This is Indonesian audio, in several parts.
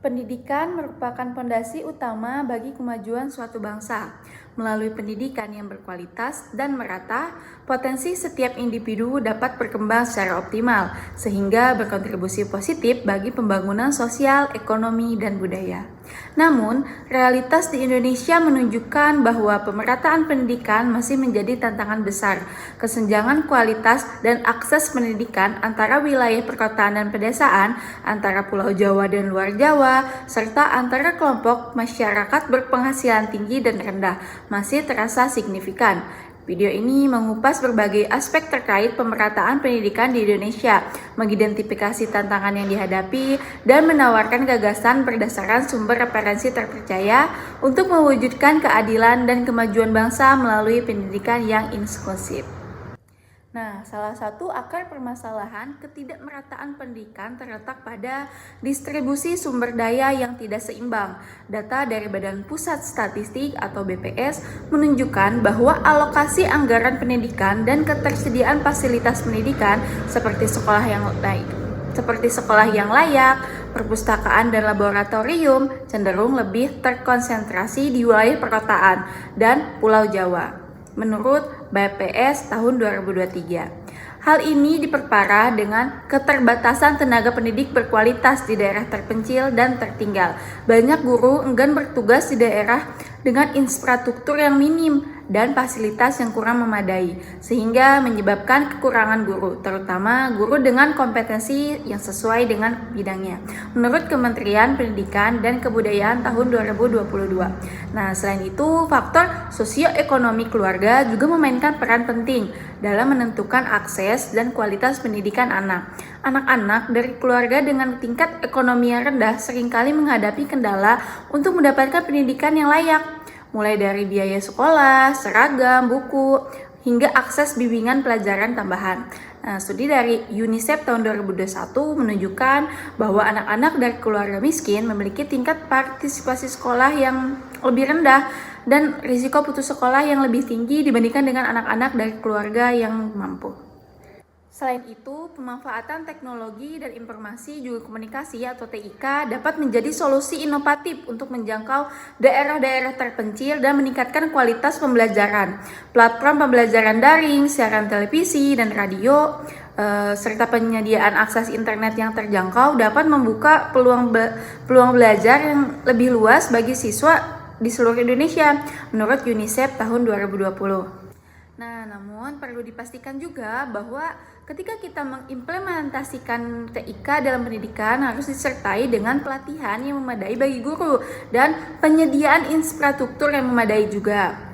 Pendidikan merupakan fondasi utama bagi kemajuan suatu bangsa. Melalui pendidikan yang berkualitas dan merata, potensi setiap individu dapat berkembang secara optimal, sehingga berkontribusi positif bagi pembangunan sosial, ekonomi, dan budaya. Namun, realitas di Indonesia menunjukkan bahwa pemerataan pendidikan masih menjadi tantangan besar. Kesenjangan kualitas dan akses pendidikan antara wilayah perkotaan dan pedesaan, antara Pulau Jawa dan luar Jawa, serta antara kelompok masyarakat berpenghasilan tinggi dan rendah masih terasa signifikan. Video ini mengupas berbagai aspek terkait pemerataan pendidikan di Indonesia, mengidentifikasi tantangan yang dihadapi, dan menawarkan gagasan berdasarkan sumber referensi terpercaya untuk mewujudkan keadilan dan kemajuan bangsa melalui pendidikan yang inklusif. Nah, salah satu akar permasalahan ketidakmerataan pendidikan terletak pada distribusi sumber daya yang tidak seimbang. Data dari Badan Pusat Statistik atau BPS menunjukkan bahwa alokasi anggaran pendidikan dan ketersediaan fasilitas pendidikan seperti sekolah yang layak, perpustakaan dan laboratorium cenderung lebih terkonsentrasi di wilayah perkotaan dan Pulau Jawa. Menurut BPS tahun 2023. Hal ini diperparah dengan keterbatasan tenaga pendidik berkualitas di daerah terpencil dan tertinggal. Banyak guru enggan bertugas di daerah dengan infrastruktur yang minim dan fasilitas yang kurang memadai, sehingga menyebabkan kekurangan guru, terutama guru dengan kompetensi yang sesuai dengan bidangnya. Menurut Kementerian Pendidikan dan Kebudayaan tahun 2022. Nah, selain itu, faktor sosioekonomi keluarga juga memainkan peran penting dalam menentukan akses dan kualitas pendidikan anak. Anak-anak dari keluarga dengan tingkat ekonomi yang rendah seringkali menghadapi kendala untuk mendapatkan pendidikan yang layak, mulai dari biaya sekolah, seragam, buku, hingga akses bimbingan pelajaran tambahan. Nah, studi dari UNICEF tahun 2021 menunjukkan bahwa anak-anak dari keluarga miskin memiliki tingkat partisipasi sekolah yang lebih rendah dan risiko putus sekolah yang lebih tinggi dibandingkan dengan anak-anak dari keluarga yang mampu. Selain itu, pemanfaatan teknologi dan informasi juga komunikasi atau TIK dapat menjadi solusi inovatif untuk menjangkau daerah-daerah terpencil dan meningkatkan kualitas pembelajaran. Platform pembelajaran daring, siaran televisi dan radio, serta penyediaan akses internet yang terjangkau dapat membuka peluang belajar yang lebih luas bagi siswa di seluruh Indonesia, menurut UNICEF tahun 2020. Nah, namun perlu dipastikan juga bahwa ketika kita mengimplementasikan TIK dalam pendidikan harus disertai dengan pelatihan yang memadai bagi guru dan penyediaan infrastruktur yang memadai juga.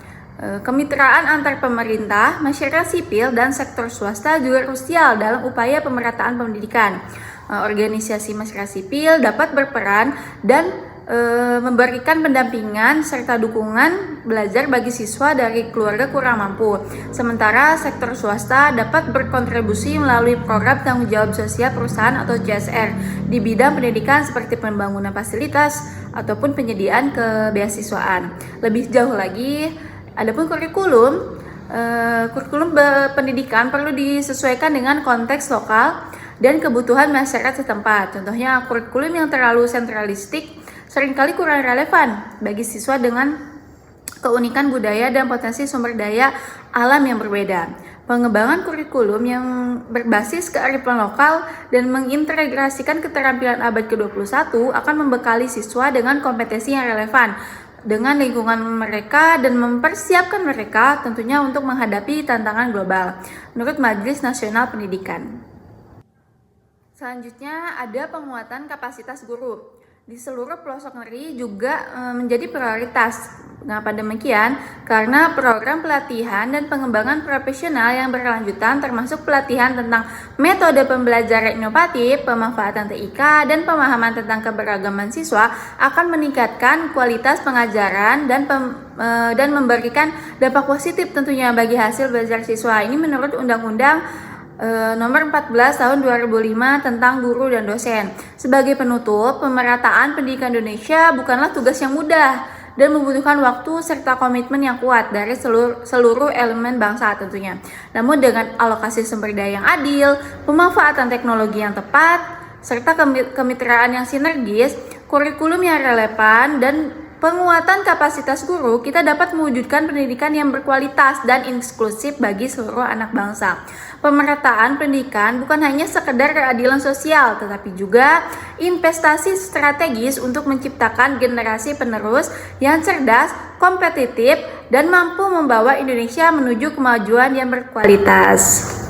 Kemitraan antar pemerintah, masyarakat sipil, dan sektor swasta juga krusial dalam upaya pemerataan pendidikan. Organisasi masyarakat sipil dapat berperan dan memberikan pendampingan serta dukungan belajar bagi siswa dari keluarga kurang mampu. Sementara sektor swasta dapat berkontribusi melalui program tanggung jawab sosial perusahaan atau CSR di bidang pendidikan seperti pembangunan fasilitas ataupun penyediaan kebeasiswaan. Lebih jauh lagi, adapun kurikulum pendidikan perlu disesuaikan dengan konteks lokal dan kebutuhan masyarakat setempat. Contohnya, kurikulum yang terlalu sentralistik seringkali kurang relevan bagi siswa dengan keunikan budaya dan potensi sumber daya alam yang berbeda. Pengembangan kurikulum yang berbasis kearifan lokal dan mengintegrasikan keterampilan abad ke-21 akan membekali siswa dengan kompetensi yang relevan dengan lingkungan mereka dan mempersiapkan mereka tentunya untuk menghadapi tantangan global, menurut Majelis Nasional Pendidikan. Selanjutnya ada penguatan kapasitas guru. Di seluruh pelosok negeri juga menjadi prioritas. Mengapa demikian? Karena program pelatihan dan pengembangan profesional yang berkelanjutan termasuk pelatihan tentang metode pembelajaran inovatif, pemanfaatan TIK, dan pemahaman tentang keberagaman siswa akan meningkatkan kualitas pengajaran dan memberikan dampak positif tentunya bagi hasil belajar siswa. Ini menurut Undang-Undang Nomor 14 tahun 2005 tentang guru dan dosen. Sebagai penutup, pemerataan pendidikan Indonesia bukanlah tugas yang mudah dan membutuhkan waktu serta komitmen yang kuat dari seluruh elemen bangsa tentunya. Namun dengan alokasi sumber daya yang adil, pemanfaatan teknologi yang tepat, serta kemitraan yang sinergis, kurikulum yang relevan, dan penguatan kapasitas guru, kita dapat mewujudkan pendidikan yang berkualitas dan inklusif bagi seluruh anak bangsa. Pemerataan pendidikan bukan hanya sekedar keadilan sosial, tetapi juga investasi strategis untuk menciptakan generasi penerus yang cerdas, kompetitif, dan mampu membawa Indonesia menuju kemajuan yang berkualitas.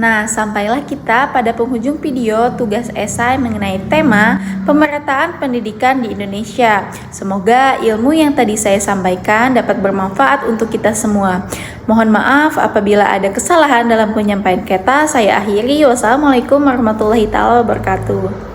Nah, sampailah kita pada penghujung video tugas esai mengenai tema pemerataan pendidikan di Indonesia. Semoga ilmu yang tadi saya sampaikan dapat bermanfaat untuk kita semua. Mohon maaf apabila ada kesalahan dalam penyampaian kata. Saya akhiri. Wassalamualaikum warahmatullahi wabarakatuh.